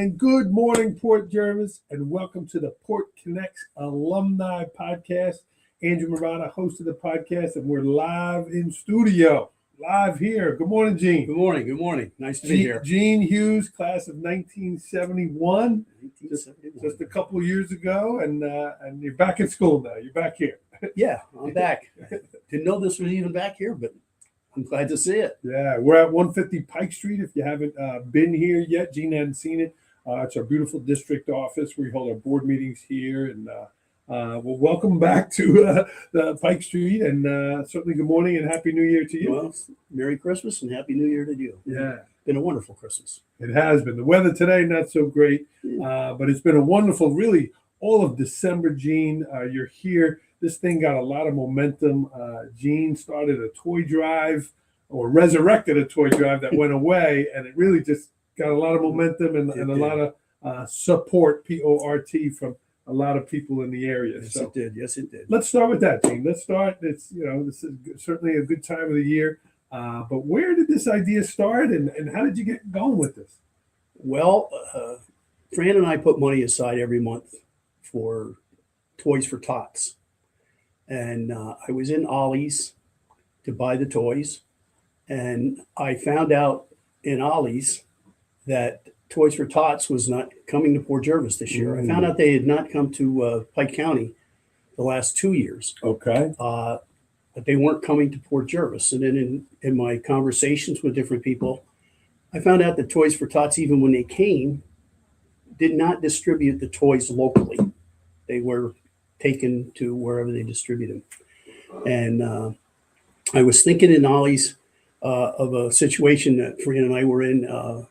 And good morning, Port Jervis, and welcome to the Port Connects Alumni Podcast. Andrew Murata, host of the podcast, and we're live in studio, live here. Good morning, Gene. Good morning. Good morning. Nice to be here. Gene Hughes, class of 1971, just a couple of years ago, and you're back in school now. You're back here. Yeah, I'm back. Didn't know this was even back here, but I'm glad to see it. Yeah, we're at 150 Pike Street. If you haven't been here yet, Gene hadn't seen it. It's our beautiful district office. We hold our board meetings here, and well, welcome back to the Pike Street, and certainly good morning and Happy New Year to you. Well, Merry Christmas and Happy New Year to you. Yeah. Been a wonderful Christmas. It has been. The weather today, not so great, but it's been a wonderful, really, all of December, Gene. You're here. This thing got a lot of momentum. Gene started a toy drive, or resurrected a toy drive that went away, and it really just got a lot of momentum and a lot of support, P-O-R-T, from a lot of people in the area. Yes, it did. Yes, it did. Let's start with that, Gene. Let's start. This is certainly a good time of the year. But where did this idea start, and how did you get going with this? Well, Fran and I put money aside every month for Toys for Tots. And I was in Ollie's to buy the toys. And I found out in Ollie's that Toys for Tots was not coming to Port Jervis this year. I found out they had not come to Pike County the last 2 years. Okay. But they weren't coming to Port Jervis. And then in my conversations with different people, I found out that Toys for Tots, even when they came, did not distribute the toys locally. They were taken to wherever they distribute them. And I was thinking in Ollie's of a situation that Fran and I were in.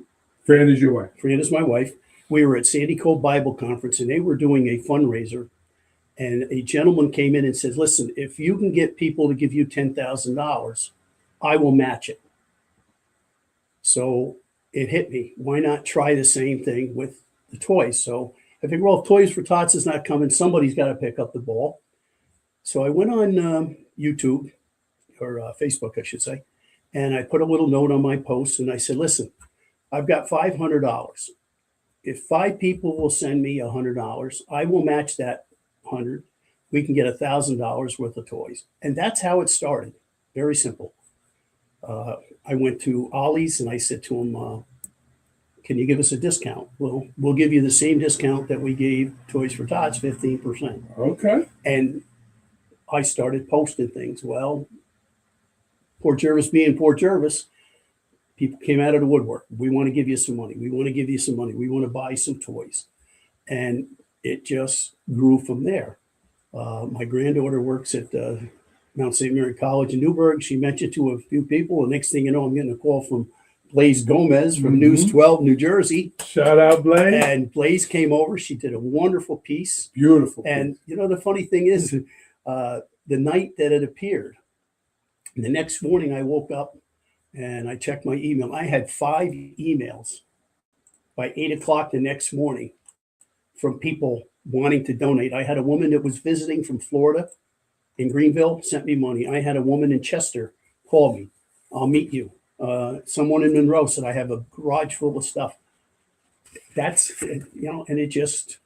Fran is your wife. Fran is my wife. We were at Sandy Cove Bible Conference, and they were doing a fundraiser. And a gentleman came in and said, listen, if you can get people to give you $10,000, I will match it. So it hit me. Why not try the same thing with the toys? So I figured, well, if Toys for Tots is not coming, somebody's got to pick up the ball. So I went on YouTube, or Facebook, I should say, and I put a little note on my post, and I said, listen, I've got $500. If 5 people will send me $100, I will match that 100. We can get $1,000 worth of toys. And that's how it started. Very simple. I went to Ollie's, and I said to him, can you give us a discount? Well, we'll give you the same discount that we gave Toys for Tots, 15%. Okay. And I started posting things. Well, Port Jervis being Port Jervis, people came out of the woodwork. We want to give you some money. We want to give you some money. We want to buy some toys. And it just grew from there. My granddaughter works at Mount St. Mary College in Newburgh. She mentioned to a few people. The next thing you know, I'm getting a call from Blaze Gomez from News 12, New Jersey. Shout out, Blaze. And Blaze came over. She did a wonderful piece. Beautiful. And, you know, the funny thing is, the night that it appeared, the next morning I woke up and I checked my email. I had 5 emails by 8 o'clock the next morning from people wanting to donate. I had a woman that was visiting from Florida in Greenville, sent me money. I had a woman in Chester call me. I'll meet you. Someone in Monroe said, I have a garage full of stuff. That's, you know, and it just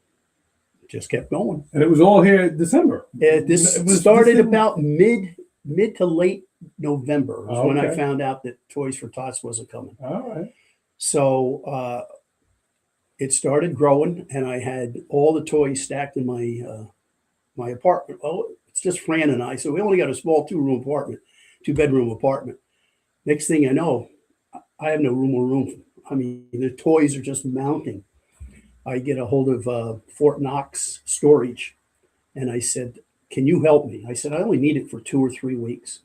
kept going. And it was all here in December. This started about mid to late November was when I found out that Toys for Tots wasn't coming. All right. So it started growing, and I had all the toys stacked in my apartment. Oh, it's just Fran and I, so we only got a small 2-bedroom apartment. Next thing I know, I have no room. I mean, the toys are just mounting. I get a hold of Fort Knox Storage, and I said, can you help me? I said, I only need it for 2 or 3 weeks.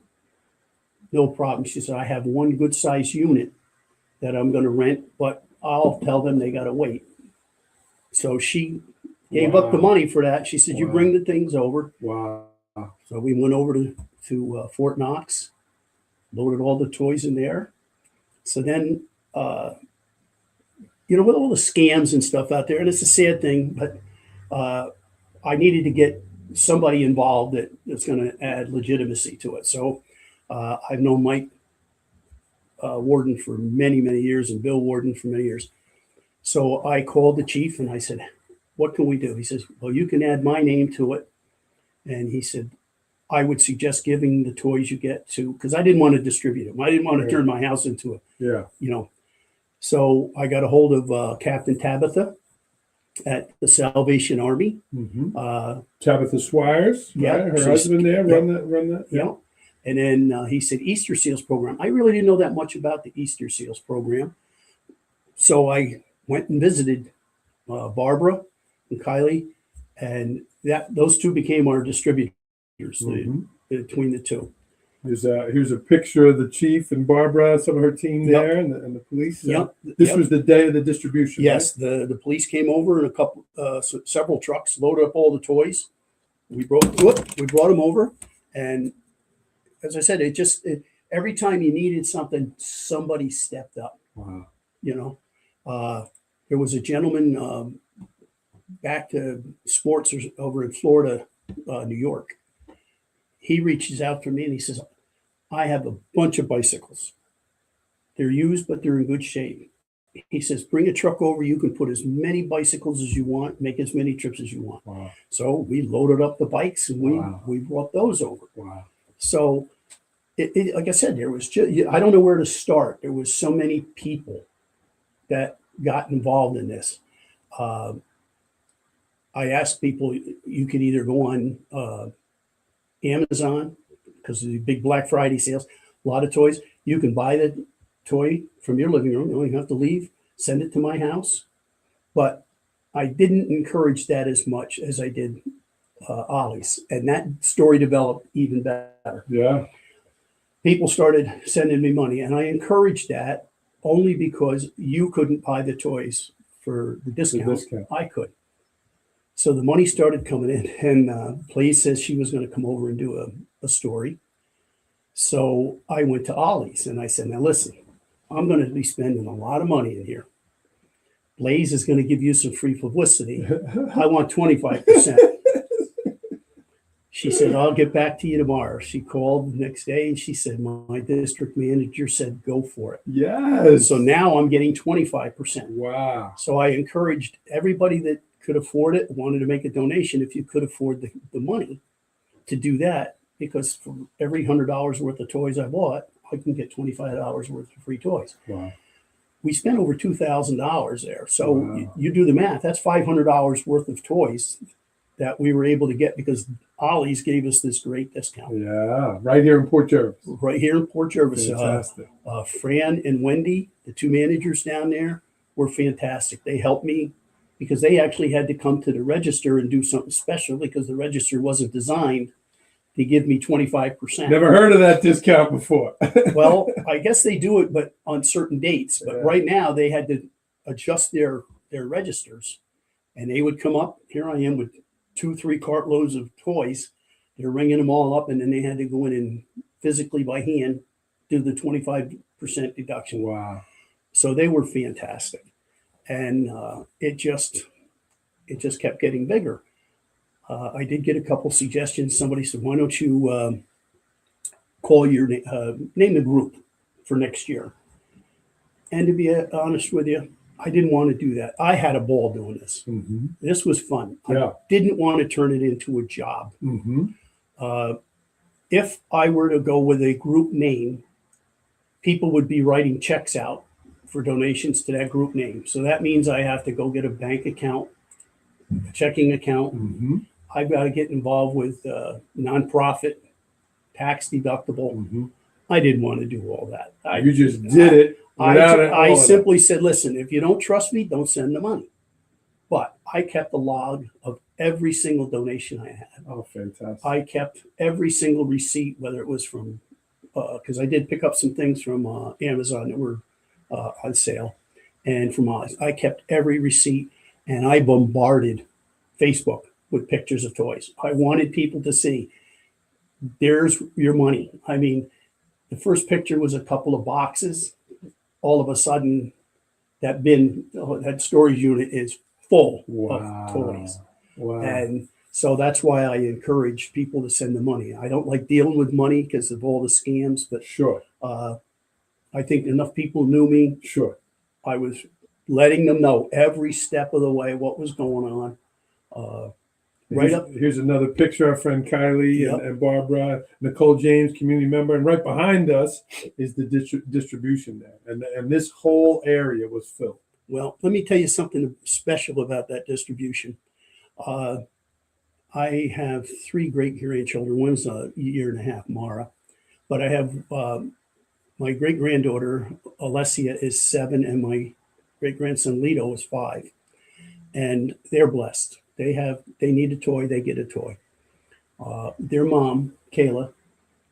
No problem. She said, I have one good size unit that I'm going to rent, but I'll tell them they got to wait. So she gave up the money for that. She said, you bring the things over. Wow. So we went over to Fort Knox, loaded all the toys in there. So then, you know, with all the scams and stuff out there, and it's a sad thing, but I needed to get somebody involved that's going to add legitimacy to it. So I've known Mike Warden for many, many years, and Bill Warden for many years. So I called the chief and I said, what can we do? He says, well, you can add my name to it. And he said, I would suggest giving the toys you get to, because I didn't want to distribute them. I didn't want to turn my house into Yeah. So I got a hold of Captain Tabitha at the Salvation Army. Tabitha Swires, Yeah, right? Her so husband there, yeah. run that. Yeah. And then he said, Easter Seals program. I really didn't know that much about the Easter Seals program. So I went and visited Barbara and Kylie, and those two became our distributors between the two. Here's a picture of the chief and Barbara, some of her team there, and the police. This was the day of the distribution. Yes, right? the police came over in several trucks, loaded up all the toys. We brought them over, and as I said, every time you needed something, somebody stepped up. Wow. There was a gentleman back to sports over in Florida, New York. He reaches out to me and he says, I have a bunch of bicycles. They're used, but they're in good shape. He says, bring a truck over. You can put as many bicycles as you want, make as many trips as you want. Wow. So we loaded up the bikes and we brought those over. Wow. So like I said, there was I don't know where to start. There was so many people that got involved in this. I asked people, you could either go on Amazon, because of the big Black Friday sales, a lot of toys. You can buy the toy from your living room. You don't even have to leave, send it to my house. But I didn't encourage that as much as I did Ollie's. And that story developed even better. Yeah. People started sending me money, and I encouraged that only because you couldn't buy the toys for the discount. I could. So the money started coming in, and Blaze says she was going to come over and do a story. So I went to Ollie's and I said, now listen, I'm going to be spending a lot of money in here. Blaze is going to give you some free publicity. I want 25%. She said, I'll get back to you tomorrow. She called the next day and she said, my district manager said, go for it. Yes. So now I'm getting 25%. Wow. So I encouraged everybody that could afford it, wanted to make a donation, if you could afford the money, to do that, because for every $100 worth of toys I bought, I can get $25 worth of free toys. Wow. We spent over $2,000 there. So you do the math, that's $500 worth of toys that we were able to get because Ollie's gave us this great discount. Yeah, right here in Port Jervis. Right here in Port Jervis. Fantastic. Fran and Wendy, the two managers down there, were fantastic. They helped me because they actually had to come to the register and do something special because the register wasn't designed to give me 25%. Never heard of that discount before. Well, I guess they do it, but on certain dates. But right now they had to adjust their registers, and they would come up. Here I am with 2-3 cartloads of toys. They're ringing them all up, and then they had to go in and physically by hand do the 25% deduction. Wow. So they were fantastic. And it just kept getting bigger. I did get a couple suggestions. Somebody said, why don't you call your name the group for next year? And to be honest with you, I didn't want to do that. I had a ball doing this. Mm-hmm. This was fun. Yeah. I didn't want to turn it into a job. Mm-hmm. If I were to go with a group name, people would be writing checks out for donations to that group name. So that means I have to go get a bank account, a checking account. Mm-hmm. I've got to get involved with nonprofit, tax deductible. Mm-hmm. I didn't want to do all that. You just did it. I simply said, listen, if you don't trust me, don't send the money. But I kept a log of every single donation I had. Oh, fantastic. I kept every single receipt, whether it was from, because I did pick up some things from Amazon that were on sale, and from Ollie's. I kept every receipt, and I bombarded Facebook with pictures of toys. I wanted people to see, there's your money. I mean, the first picture was a couple of boxes. All of a sudden, that bin, that storage unit is full of toys. Wow. And so that's why I encourage people to send the money. I don't like dealing with money because of all the scams, but Sure. I think enough people knew me. Sure. I was letting them know every step of the way what was going on. Here's another picture. Our friend Kylie Yep. and Barbara, Nicole James, community member, and right behind us is the distribution there, and this whole area was filled. Well, let me tell you something special about that distribution. I have 3 great grandchildren. One's a year and a half, Mara, but I have my great granddaughter Alessia is 7, and my great grandson Lito is 5, and they're blessed. They need a toy, they get a toy. Their mom, Kayla,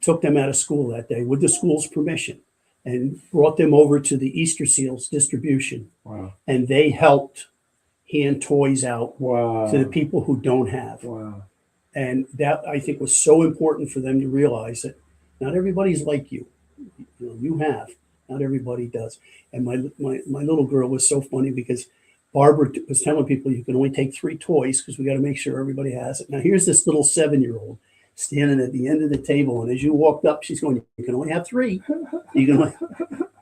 took them out of school that day with the school's permission and brought them over to the Easter Seals distribution. Wow. And they helped hand toys out Wow. to the people who don't have. Wow. And that, I think, was so important for them to realize that not everybody's like you. You have. Not everybody does. And my little girl was so funny because Barbara was telling people you can only take 3 toys because we got to make sure everybody has it. Now, here's this little 7-year-old standing at the end of the table. And as you walked up, she's going, you can only have 3. You can only,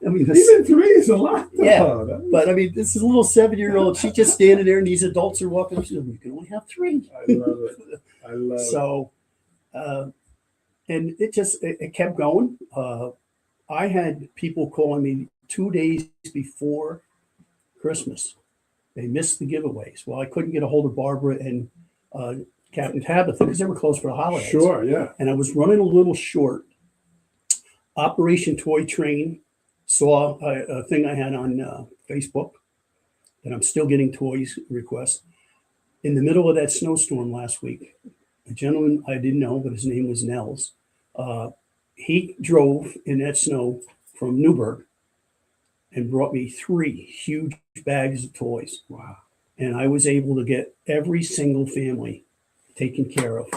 I mean, even 3 is a lot. Though. Yeah. But I mean, this is a little 7-year-old. She's just standing there and these adults are walking up. She's like, you can only have 3. I love it. I love it. So, and it kept going. I had people calling me 2 days before Christmas. They missed the giveaways. Well, I couldn't get a hold of Barbara and Captain Tabitha because they were closed for the holidays. Sure, yeah. And I was running a little short. Operation Toy Train saw a thing I had on Facebook that I'm still getting toys requests. In the middle of that snowstorm last week, a gentleman I didn't know, but his name was Nels. He drove in that snow from Newburgh and brought me 3 huge bags of toys. Wow. And I was able to get every single family taken care of.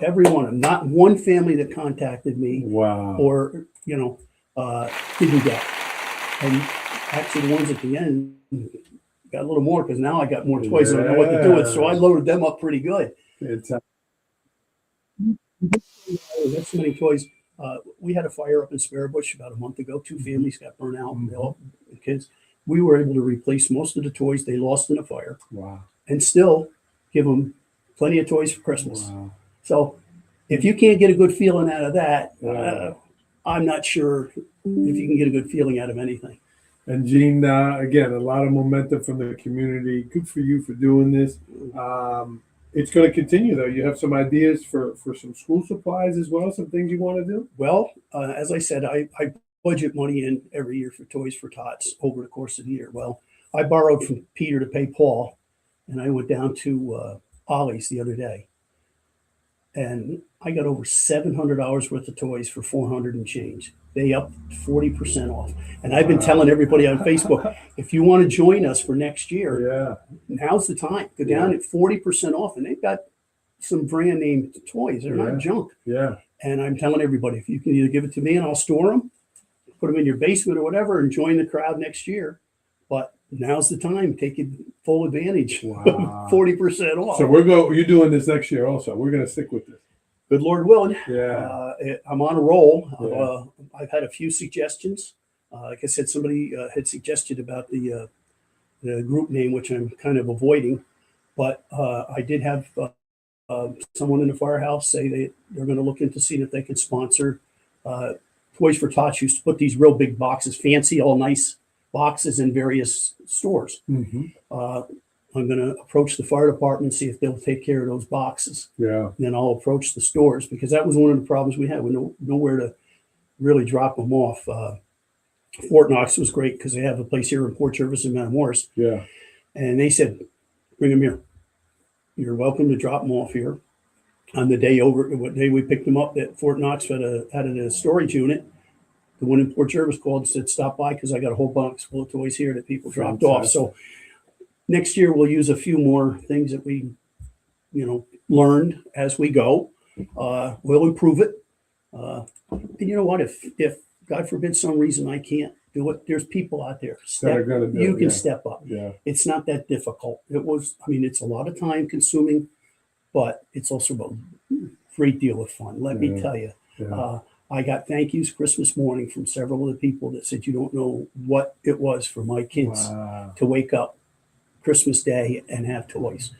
Every one of them. Not one family that contacted me Wow. or, didn't get. And actually the ones at the end got a little more because now I got more toys and I know what to do with. So I loaded them up pretty good. It's That's so many toys. We had a fire up in Sparrowbush about a month ago. 2 families got burned out. Mm-hmm. They all, the kids. We were able to replace most of the toys they lost in the fire. Wow. And still give them plenty of toys for Christmas. Wow. So if you can't get a good feeling out of that, Wow. I'm not sure if you can get a good feeling out of anything. And Gene, again, a lot of momentum from the community. Good for you for doing this. It's going to continue, though. You have some ideas for some school supplies as well, some things you want to do? Well, as I said, I budget money in every year for Toys for Tots over the course of the year. Well, I borrowed from Peter to pay Paul, and I went down to Ollie's the other day. And I got over $700 worth of toys for $400 and change. They upped 40% off. And I've been telling everybody on Facebook, if you want to join us for next year, now's the time. Go down at 40% off. And they've got some brand name toys. They're not junk. Yeah. And I'm telling everybody, if you can either give it to me and I'll store them, put them in your basement or whatever, and join the crowd next year. But now's the time. Take it full advantage. Wow. 40% off. So you're doing this next year also. We're going to stick with this. Good Lord willing. Yeah. I'm on a roll. Yeah. I've had a few suggestions. Like I said, somebody had suggested about the group name, which I'm kind of avoiding. But I did have someone in the firehouse say they're going to look into seeing if they could sponsor. Toys for Tots used to put these real big boxes, fancy, all nice boxes in various stores. Mm-hmm. I'm going to approach the fire department, see if they'll take care of those boxes. Yeah. And then I'll approach the stores because that was one of the problems we had. We nowhere to really drop them off. Fort Knox was great because they have a place here in Port Jervis and Matamoros. Yeah. And they said, bring them here. You're welcome to drop them off here. On the day what day we picked them up at Fort Knox had a storage unit. The one in Port Jervis called and said, stop by because I got a whole box full of toys here that people dropped off. So next year we'll use a few more things that we, learned as we go. We'll improve it. And you know what? If God forbid some reason I can't do it, there's people out there. You can step up. Yeah. It's not that difficult. It's a lot of time consuming, but it's also a great deal of fun. Let me tell you. Yeah. I got thank yous Christmas morning from several of the people that said, you don't know what it was for my kids Wow. to wake up Christmas Day and have toys.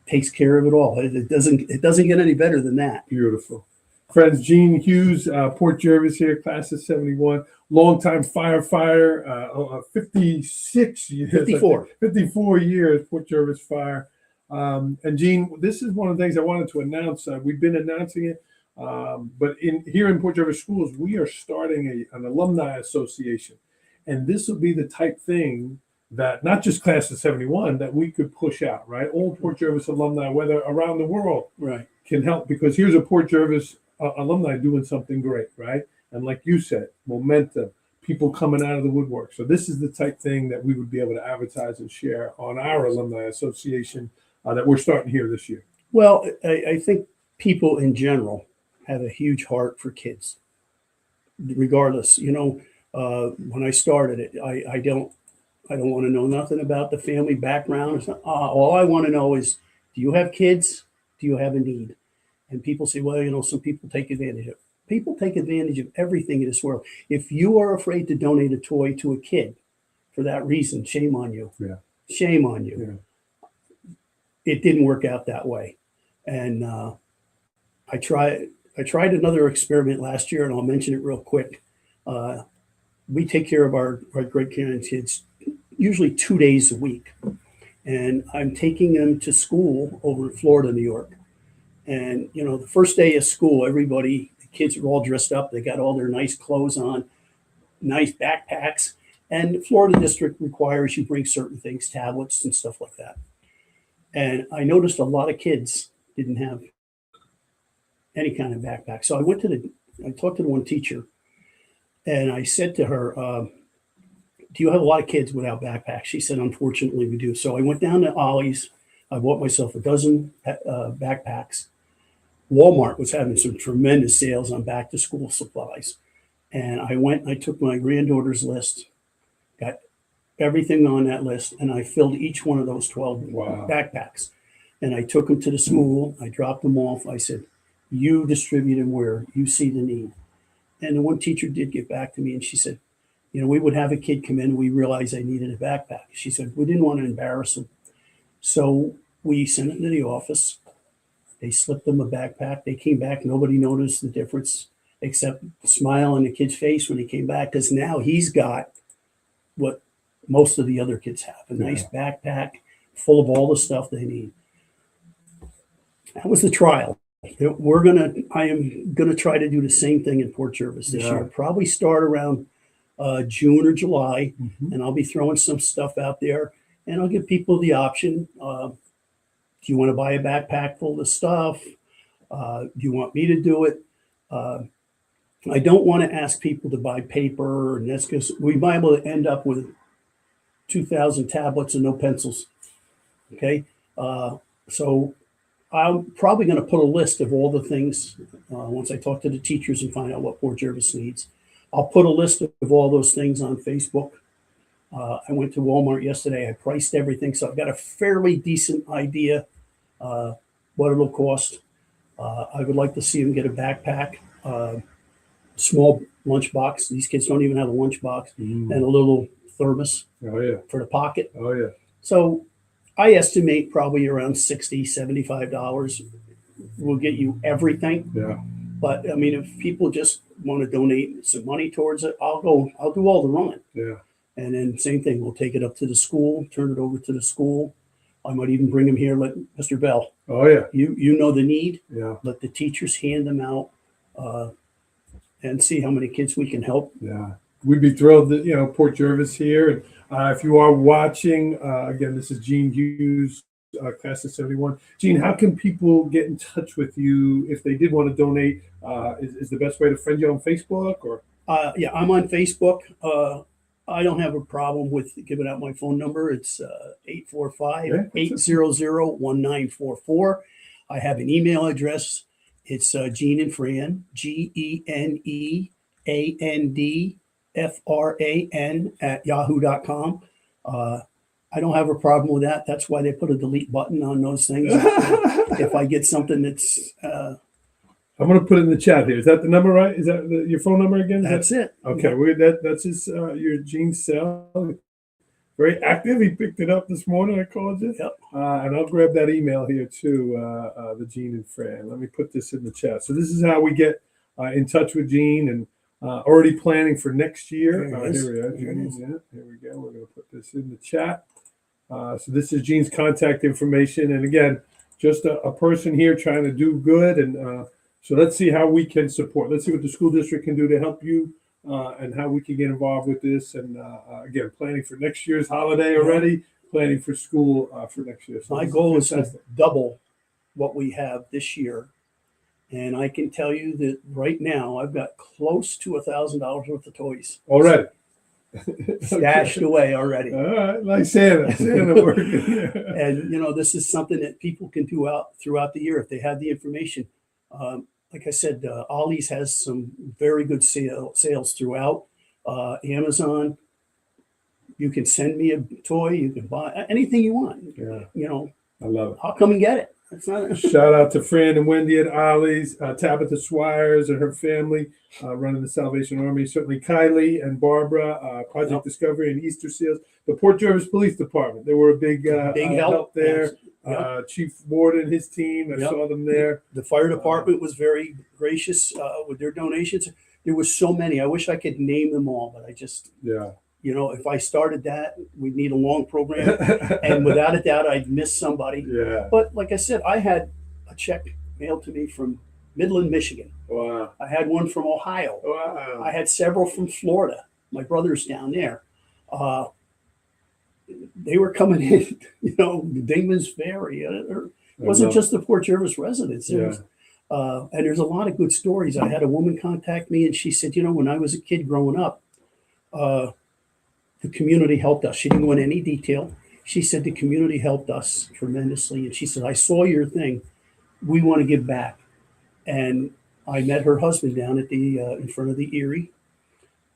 Takes care of it all. It doesn't get any better than that. Beautiful. Friends, Gene Hughes, Port Jervis here, class of 71, longtime firefighter, 56 years. 54. 54 years, Port Jervis Fire. And Gene, this is one of the things I wanted to announce. We've been announcing it, but here in Port Jervis Schools, we are starting an alumni association. And this will be the type thing that not just class of 71, that we could push out, right? All Port Jervis alumni, whether around the world, Right. can help, because here's a Port Jervis alumni doing something great, right? And like you said, momentum, people coming out of the woodwork. So this is the type thing that we would be able to advertise and share on our alumni association that we're starting here this year. Well, I think people in general have a huge heart for kids, regardless. When I started it, I don't want to know nothing about the family background. All I want to know is, do you have kids? Do you have a need? And people say, well, some people take advantage of it. People take advantage of everything in this world. If you are afraid to donate a toy to a kid for that reason, shame on you. Yeah. Shame on you. Yeah. It didn't work out that way. And I tried another experiment last year, and I'll mention it real quick. We take care of our great grandkids usually 2 days a week. And I'm taking them to school over in Florida, New York. And, the first day of school, the kids are all dressed up. They got all their nice clothes on, nice backpacks. And the Florida district requires you bring certain things, tablets and stuff like that. And I noticed a lot of kids didn't have any kind of backpack. So I talked to the one teacher, and I said to her, do you have a lot of kids without backpacks? She said, unfortunately, we do. So I went down to Ollie's. I bought myself a dozen backpacks. Walmart was having some tremendous sales on back to school supplies. And I took my granddaughter's list, got everything on that list, and I filled each one of those 12 backpacks. And I took them to the school. I dropped them off. I said, you distribute them where you see the need. And the one teacher did get back to me, and she said, we would have a kid come in, and we realized they needed a backpack. She said, we didn't want to embarrass them. So we sent it to the office. They slipped them a backpack. They came back. Nobody noticed the difference except the smile on the kid's face when he came back, because now he's got what most of the other kids have, a nice backpack full of all the stuff they need. That was the trial. I am gonna try to do the same thing in Port Jervis this year. Probably start around June or July, and I'll be throwing some stuff out there, and I'll give people the option. Do you want to buy a backpack full of stuff? Do you want me to do it? I don't want to ask people to buy paper, and that's because we might be able to end up with 2,000 tablets and no pencils. Okay, so I'm probably going to put a list of all the things once I talk to the teachers and find out what Port Jervis needs. I'll put a list of all those things on Facebook. I went to Walmart yesterday. I priced everything, so I've got a fairly decent idea what it'll cost. I would like to see them get a backpack, small lunchbox. These kids don't even have a lunchbox, and a little thermos for the pocket. So I estimate probably around $60, $75 will get you everything. But I mean, if people just want to donate some money towards it, I'll do all the running. And then same thing, we'll take it up to the school, turn it over to the school. I might even bring them here, let Mr. Bell. You know the need. Let the teachers hand them out and see how many kids we can help. We'd be thrilled that, Port Jervis here. And if you are watching, again, this is Gene Hughes, class of 71. Gene, how can people get in touch with you if they did want to donate? Is the best way to friend you on Facebook? Or I'm on Facebook. I don't have a problem with giving out my phone number. It's 845-800-1944. I have an email address. It's Gene and Fran, GENEANDFRAN @yahoo.com. I don't have a problem with that. That's why they put a delete button on those things. If I get something that's I'm going to put it in the chat here. Is that the number, right? Is that your phone number again? That's it. Okay, that's his your Gene's cell. Very active. He picked it up this morning. I called you. Yep. And I'll grab that email here too, the Gene and Fran. Let me put this in the chat. So this is how we get in touch with Gene and already planning for next year. Here we are. Gene. Yeah, here we go. We're going to put this in the chat. So this is Gene's contact information. And again, just a person here trying to do good. And so let's see how we can support. Let's see what the school district can do to help you. And how we can get involved with this, and again, planning for next year's holiday already, planning for school for next year. So my goal is to double what we have this year, and I can tell you that right now I've got close to $1,000 worth of toys already stashed away already. All right, like Santa working. And this is something that people can do throughout the year if they have the information. Like I said, Ollie's has some very good sales throughout. Amazon, you can send me a toy. You can buy anything you want. Yeah. I love it. I'll come and get it. It's not Shout out to Fran and Wendy at Ollie's, Tabitha Swires and her family running the Salvation Army. Certainly Kylie and Barbara, Project Discovery and Easter Seals. The Port Jervis Police Department. They were a big help there. Chief Ward and his team. I saw them there. The fire department was very gracious with their donations. There was so many. I wish I could name them all, but I just, if I started that, we'd need a long program. And without a doubt, I'd miss somebody. Yeah. But like I said, I had a check mailed to me from Midland, Michigan. Wow. I had one from Ohio. Wow. I had several from Florida. My brother's down there. They were coming in, Dingman's Ferry. It wasn't just the Port Jervis residents. And there's a lot of good stories. I had a woman contact me and she said, when I was a kid growing up, the community helped us. She didn't go into any detail. She said the community helped us tremendously. And she said, I saw your thing. We want to give back. And I met her husband down at the in front of the Erie.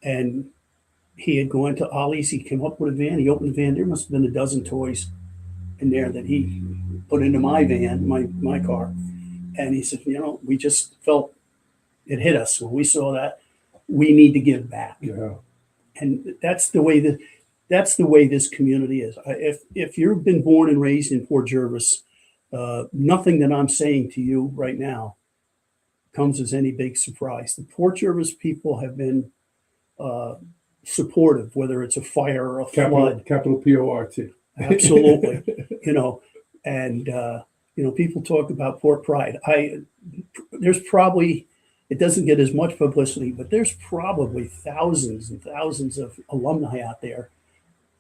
And he had gone to Ollie's. He came up with a van. He opened the van. There must have been a dozen toys in there that he put into my van, my car. And he said, we just felt it hit us when we saw that. We need to give back. Yeah. And that's the way this community is. If you've been born and raised in Port Jervis, nothing that I'm saying to you right now comes as any big surprise. The Port Jervis people have been supportive, whether it's a fire or a flood. Capital P-O-R-T. Absolutely. And people talk about Port Pride. There's probably, it doesn't get as much publicity, but there's probably thousands and thousands of alumni out there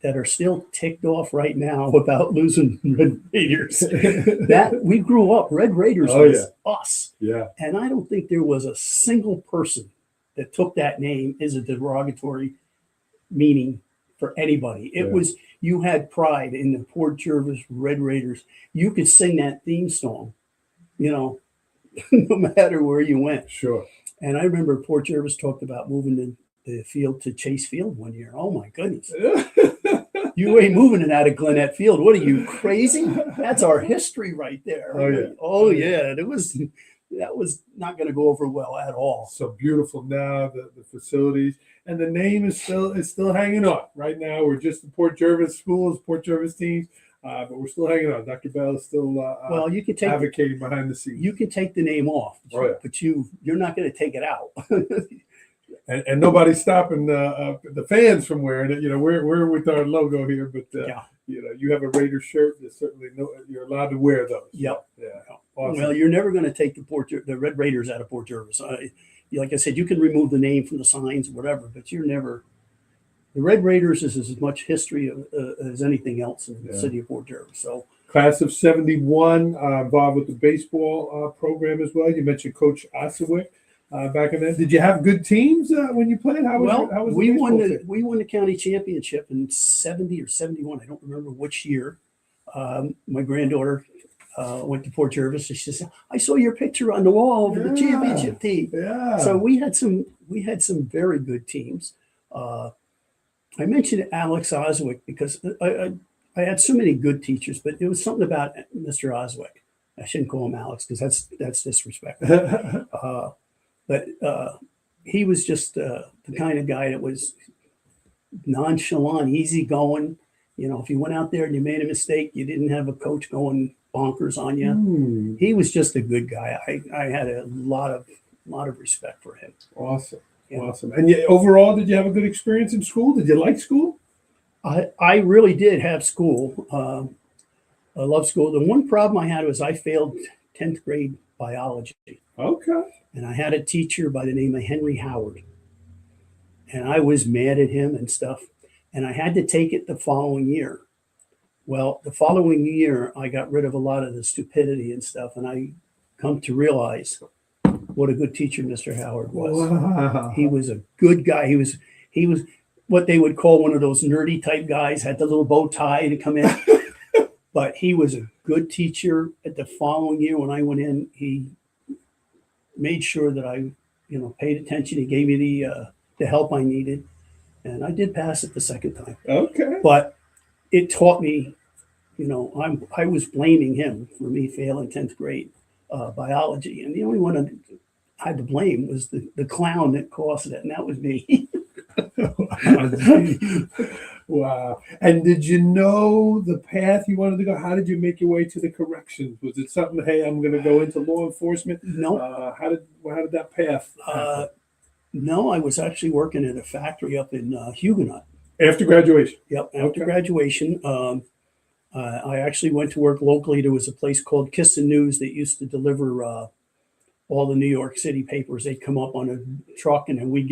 that are still ticked off right now about losing Red Raiders. That we grew up, Red Raiders was us. Yeah. And I don't think there was a single person that took that name as a derogatory meaning for anybody. It was, you had pride in the Port Jervis Red Raiders. You could sing that theme song, no matter where you went. Sure. And I remember Port Jervis talked about moving the field to Chase Field one year. Oh my goodness. You ain't moving it out of Gwinnett Field. What are you, crazy? That's our history right there. Oh yeah. That was not going to go over well at all. So beautiful now, the facilities. And the name is still hanging on. Right now, we're just the Port Jervis schools, Port Jervis teams, but we're still hanging on. Dr. Bell is still you can take advocating behind the scenes. You can take the name off, but you're not going to take it out. and nobody's stopping the fans from wearing it. We're with our logo here, but you have a Raider shirt. There's certainly you're allowed to wear those. Yep. Yeah. Awesome. Well, you're never going to take the Red Raiders out of Port Jervis. Like I said, you can remove the name from the signs, whatever, but you're never. The Red Raiders is as much history as anything else in the city of Port Jervis. So, class of '71, involved with the baseball program as well. You mentioned Coach Oswick back in then. Did you have good teams when you played? How was we won the county championship in '70 or '71. I don't remember which year. My granddaughter went to Port Jervis, and she said, "I saw your picture on the wall of the championship team." Yeah. So we had some very good teams. I mentioned Alex Oswick because I had so many good teachers, but it was something about Mr. Oswick. I shouldn't call him Alex because that's disrespectful. But he was just the kind of guy that was nonchalant, easygoing. You know, if you went out there and you made a mistake, you didn't have a coach going bonkers on you. He was just a good guy. I had a lot of respect for him. Awesome. Yeah. Awesome. And overall, did you have a good experience in school? Did you like school? I really did have school. I love school. The one problem I had was I failed 10th grade biology. Okay. And I had a teacher by the name of Henry Howard. And I was mad at him and stuff. And I had to take it the following year. Well, the following year, I got rid of a lot of the stupidity and stuff. And I come to realize what a good teacher Mr. Howard was. Wow. He was a good guy. He was what they would call one of those nerdy type guys, had the little bow tie to come in. But he was a good teacher. At the following year when I went in, he made sure that I, paid attention. He gave me the help I needed. And I did pass it the second time. Okay. But it taught me, I was blaming him for me failing 10th grade biology. And the only one I had to blame was the clown that caused it. And that was me. Wow. And did you know the path you wanted to go? How did you make your way to the corrections? Was it something, hey, I'm going to go into law enforcement? No. How did that path happen? No, I was actually working at a factory up in Huguenot. After graduation? Yep. After graduation, I actually went to work locally. There was a place called Kiss and News that used to deliver all the New York City papers. They'd come up on a truck and then we'd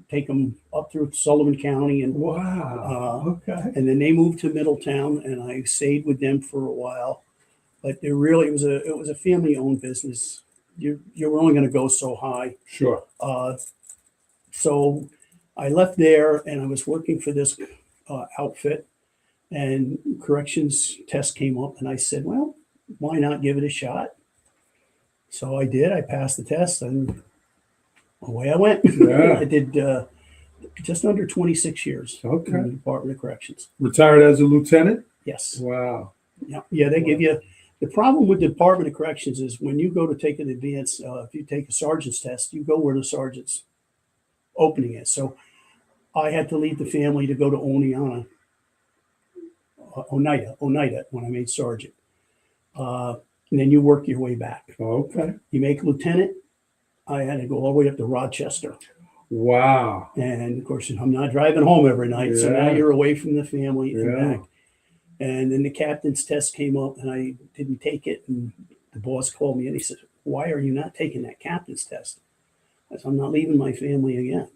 take them up through Sullivan County. And wow. Okay. And then they moved to Middletown and I stayed with them for a while. But it was a family-owned business. You were only going to go so high. Sure. So I left there and I was working for this outfit, and corrections test came up and I said, well, why not give it a shot? So I did. I passed the test and away I went. Yeah. I did just under 26 years in the Department of Corrections. Retired as a lieutenant? Yes. Wow. Yeah, they give you. The problem with the Department of Corrections is when you go to take an advance, if you take a sergeant's test, you go where the sergeant's opening is. So I had to leave the family to go to Oneida when I made sergeant. And then you work your way back. Okay. You make lieutenant. I had to go all the way up to Rochester. Wow. And of course, I'm not driving home every night. So now you're away from the family and back. And then the captain's test came up and I didn't take it. And the boss called me and he said, why are you not taking that captain's test? I said, I'm not leaving my family again.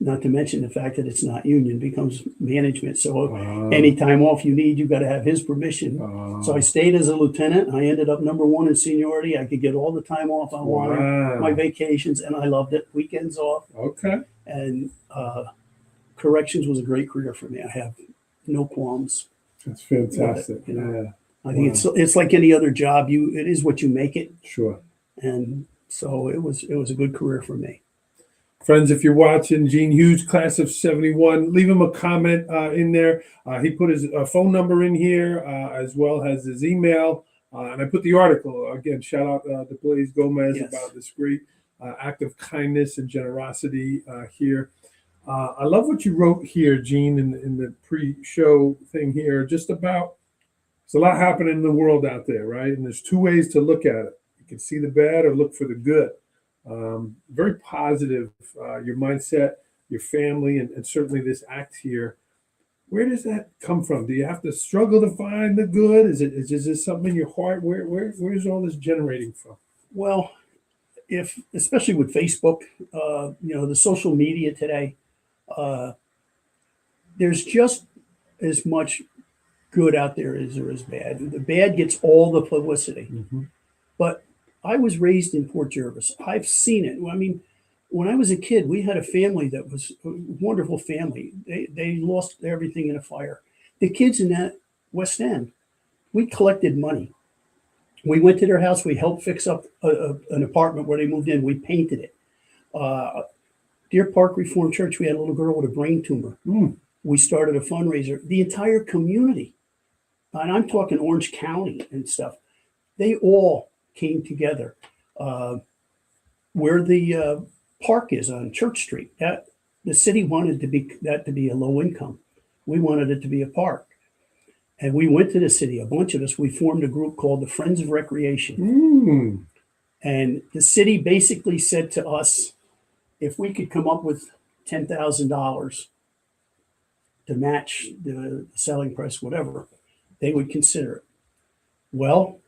Not to mention the fact that it's not union, becomes management. So any time off you need, you got to have his permission. So I stayed as a lieutenant. I ended up number one in seniority. I could get all the time off I wanted, my vacations, and I loved it. Weekends off. Okay. And corrections was a great career for me. I have no qualms. That's fantastic. Yeah. I think it's like any other job. It is what you make it. Sure. And so it was a good career for me. Friends, if you're watching, Gene Hughes, class of 71, leave him a comment in there. He put his phone number in here as well as his email. And I put the article. Again, shout out to Blaise Gomez about this great act of kindness and generosity here. I love what you wrote here, Gene, in the pre-show thing here, just about there's a lot happening in the world out there, right? And there's two ways to look at it. You can see the bad or look for the good. Very positive, your mindset, your family, and certainly this act here. Where does that come from? Do you have to struggle to find the good? Is this something in your heart? Where's all this generating from? Well, especially with Facebook, the social media today, there's just as much good out there as there is bad. The bad gets all the publicity, but I was raised in Port Jervis. I've seen it. I mean, when I was a kid, we had a family that was a wonderful family. They lost everything in a fire. The kids in that West End, we collected money. We went to their house. We helped fix up an apartment where they moved in. We painted it. Deer Park Reformed Church, we had a little girl with a brain tumor. We started a fundraiser. The entire community, and I'm talking Orange County and stuff, they all came together. Where the park is on Church Street, that the city wanted that to be a low income. We wanted it to be a park. And we went to the city, a bunch of us, we formed a group called the Friends of Recreation. Mm. And the city basically said to us, if we could come up with $10,000 to match the selling price, whatever, they would consider it. Well,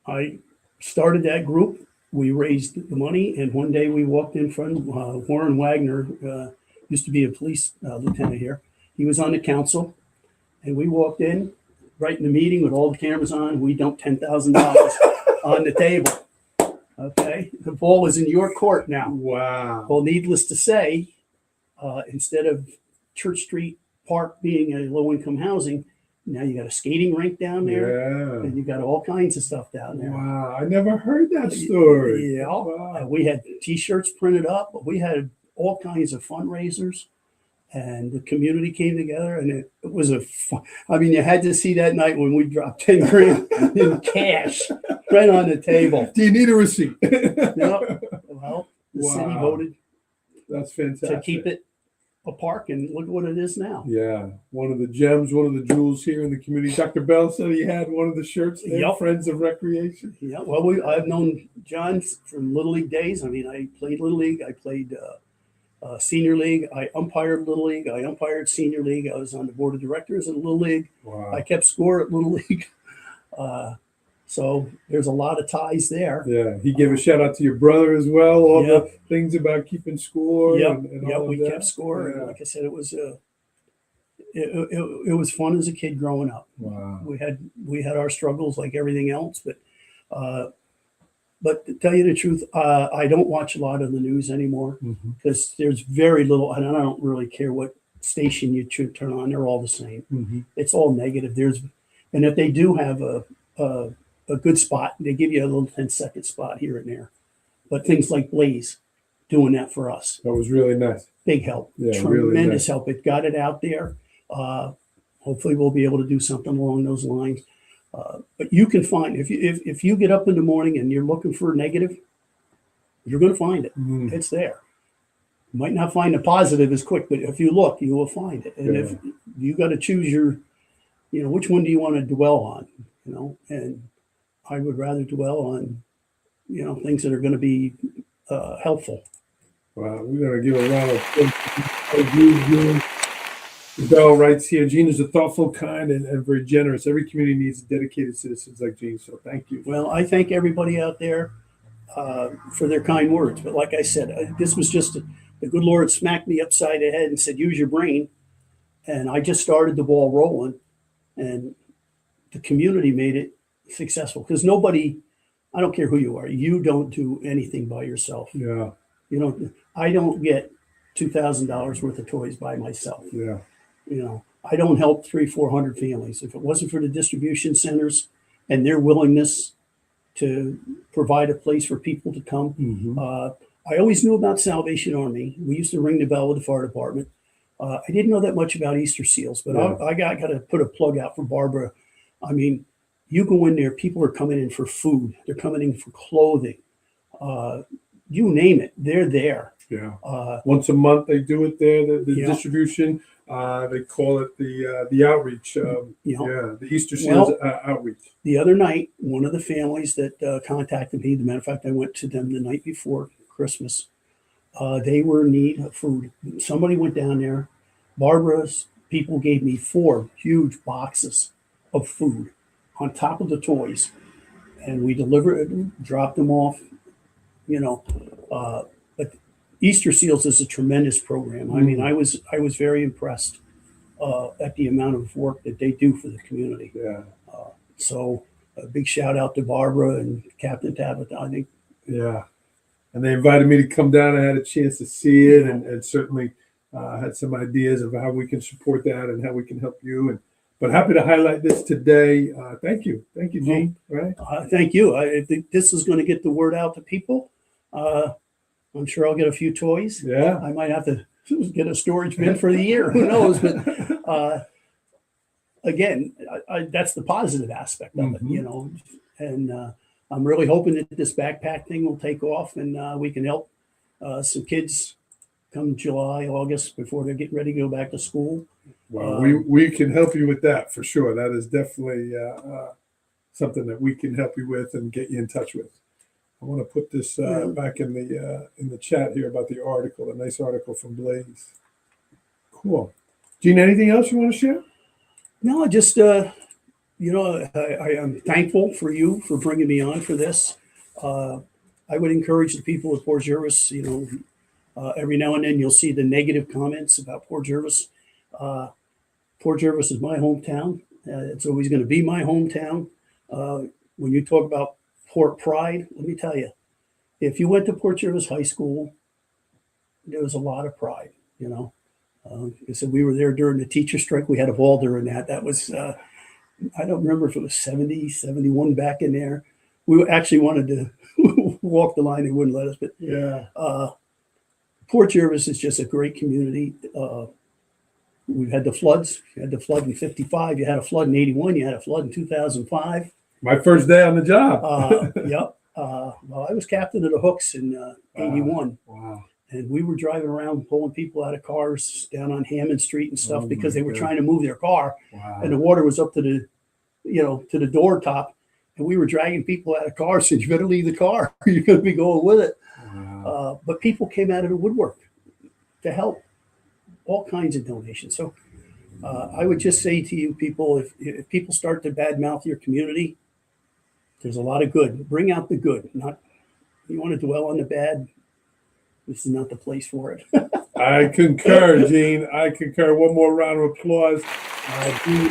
I started that group. We raised the money, and one day we walked in front of Warren Wagner, used to be a police lieutenant here. He was on the council, and we walked in right in the meeting with all the cameras on. We dumped $10,000 on the table. Okay, the ball is in your court now. Wow. Well, needless to say, instead of Church Street Park being a low-income housing, now you got a skating rink down there, Yeah. and you got all kinds of stuff down there. Wow. I never heard that story. Yeah, Wow. we had T-shirts printed up. We had all kinds of fundraisers, and the community came together, and it was a fun. I mean, you had to see that night when we dropped 10 grand in cash right on the table. Do you need a receipt? No, well, the city Wow. voted That's fantastic. to keep it a park, and look what it is now. Yeah, one of the gems, one of the jewels here in the community. Dr. Bell said he had one of the shirts there, Yep. Friends of Recreation. Yeah, well, I've known John from Little League days. I mean, I played Little League. I played Senior League. I umpired Little League. I umpired Senior League. I was on the board of directors at Little League. Wow. I kept score at Little League. So there's a lot of ties there. Yeah, he gave a shout out to your brother as well. All Yep. the things about keeping score. Yep, and yep, all of we that. kept score. Yeah. And like I said, it was it was fun as a kid growing up. Wow. We had our struggles like everything else, but to tell you the truth, I don't watch a lot of the news anymore Mhm. because there's very little, and I don't really care what station you turn on; they're all the same. Mhm. It's all negative. And if they do have a good spot, they give you a little 10-second spot here and there. But things like Blaze doing that for us, That was really nice. big help, Yeah, tremendous really nice. help. It got it out there. Hopefully, we'll be able to do something along those lines. But you can find if you get up in the morning and you're looking for a negative, you're going to find it. Mm. It's there. You might not find the positive as quick, but if you look, you will find it. And if you got to choose which one do you want to dwell on? And I would rather dwell on, things that are going to be helpful. Wow, we're going to give a round of applause. Bell writes here, Gene is a thoughtful, kind, and very generous. Every community needs dedicated citizens like Gene, so thank you. Well, I thank everybody out there for their kind words. But like I said, this was just the good Lord smacked me upside the head and said, use your brain. And I just started the ball rolling, and the community made it successful because nobody, I don't care who you are, you don't do anything by yourself. Yeah, I don't get $2,000 worth of toys by myself. yeah. I don't help 300-400 families. If it wasn't for the distribution centers and their willingness to provide a place for people to come, Mhm. I always knew about Salvation Army. We used to ring the bell with the fire department. I didn't know that much about Easter Seals, but Yeah. I got to put a plug out for Barbara. I mean, you go in there, people are coming in for food. They're coming in for clothing. You name it, they're there. Yeah. Once a month they do it there, the Yeah. distribution. They call it the outreach. The Easter Seals outreach. The other night, one of the families that contacted me, as a matter of fact, I went to them the night before Christmas. They were in need of food. Somebody went down there. Barbara's people gave me 4 huge boxes of food on top of the toys. And we delivered it, dropped them off, But Easter Seals is a tremendous program. I mean, I was very impressed at the amount of work that they do for the community. Yeah. So a big shout out to Barbara and Captain Tabitha. I think. Yeah. And they invited me to come down. I had a chance to see it and certainly had some ideas of how we can support that and how we can help you. But happy to highlight this today. Thank you. Thank you, Gene. Right? Thank you. I think this is going to get the word out to people. I'm sure I'll get a few toys. Yeah. I might have to get a storage bin for the year. Who knows? But again, that's the positive aspect of it, And I'm really hoping that this backpack thing will take off and we can help some kids come July, August, before they're getting ready to go back to school. Well, we can help you with that for sure. That is definitely something that we can help you with and get you in touch with. I want to put this back in the chat here about the article, a nice article from Blaze. Cool. Gene, anything else you want to share? No, just I'm thankful for you for bringing me on for this. I would encourage the people at Port Jervis, every now and then you'll see the negative comments about Port Jervis. Port Jervis is my hometown. It's always going to be my hometown. When you talk about Port pride, let me tell you, if you went to Port Jervis High School, there was a lot of pride, Like I said, we were there during the teacher strike. We had a ball during that. That was, I don't remember if it was 70, 71 back in there. We actually wanted to walk the line. They wouldn't let us. But Yeah. Port Jervis is just a great community. We've had the floods. You had the flood in 55. You had a flood in 81. You had a flood in 2005. My first day on the job. Yep. Well, I was captain of the Hooks in 81. Wow. And we were driving around pulling people out of cars down on Hammond Street and stuff because they were God. trying to move their car. Wow. And the water was up to the door top. And we were dragging people out of cars. Said, you better leave the car. You're going to be going with it. Wow. But people came out of the woodwork to help, all kinds of donations. So I would just say to you people, if people start to badmouth your community, there's a lot of good. Bring out the good. Not you want to dwell on the bad. This is not the place for it. I concur, Gene. I concur. One more round of applause. Gene,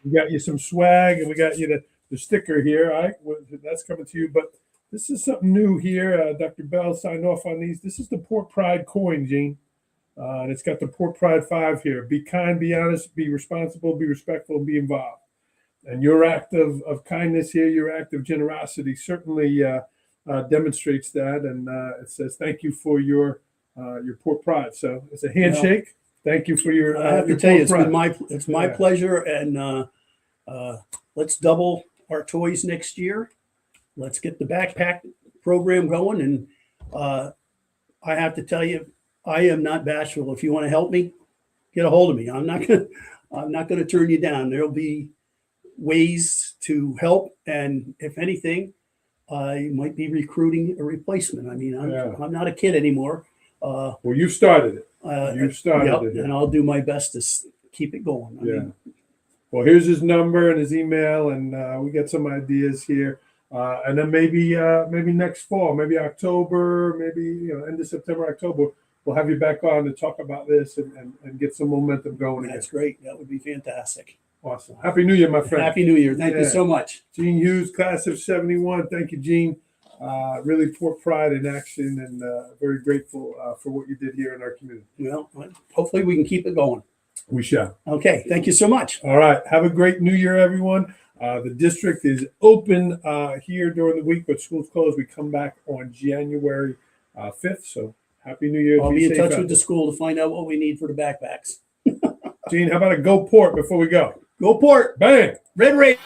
we got you some swag, and we got you the sticker here. All right, that's coming to you. But this is something new here. Dr. Bell signed off on these. This is the Port Pride coin, Gene. And it's got the Port Pride 5 here. Be kind, be honest, be responsible, be respectful, be involved. And your act of kindness here, your act of generosity certainly demonstrates that. And it says, thank you for your Port Pride. So it's a handshake. Thank you for your I have to your tell you, Port it's my pleasure. And let's double our toys next year. Let's get the backpack program going. And I have to tell you, I am not bashful. If you want to help me, get a hold of me. I'm not going to turn you down. There'll be ways to help, and if anything, I might be recruiting a replacement. I mean, I'm not a kid anymore. Well, you started it. You started it, and I'll do my best to keep it going. I mean, well, here's his number and his email, and we got some ideas here. And then maybe next fall, maybe October, maybe end of September, October, we'll have you back on to talk about this and get some momentum going again. That's great. That would be fantastic. Awesome. Happy New Year, my friend. Happy New Year. Thank you so much. Gene Hughes, class of 71. Thank you, Gene. Really Port Pride in action, and very grateful for what you did here in our community. Well, hopefully we can keep it going. We shall. Okay. Thank you so much. All right. Have a great New Year, everyone. The district is open here during the week, but school's closed. We come back on January 5th. So happy New Year. I'll be in touch with the school to find out what we need for the backpacks. Gene, how about a go Port before we go? Go Port. Bang. Red Raiders.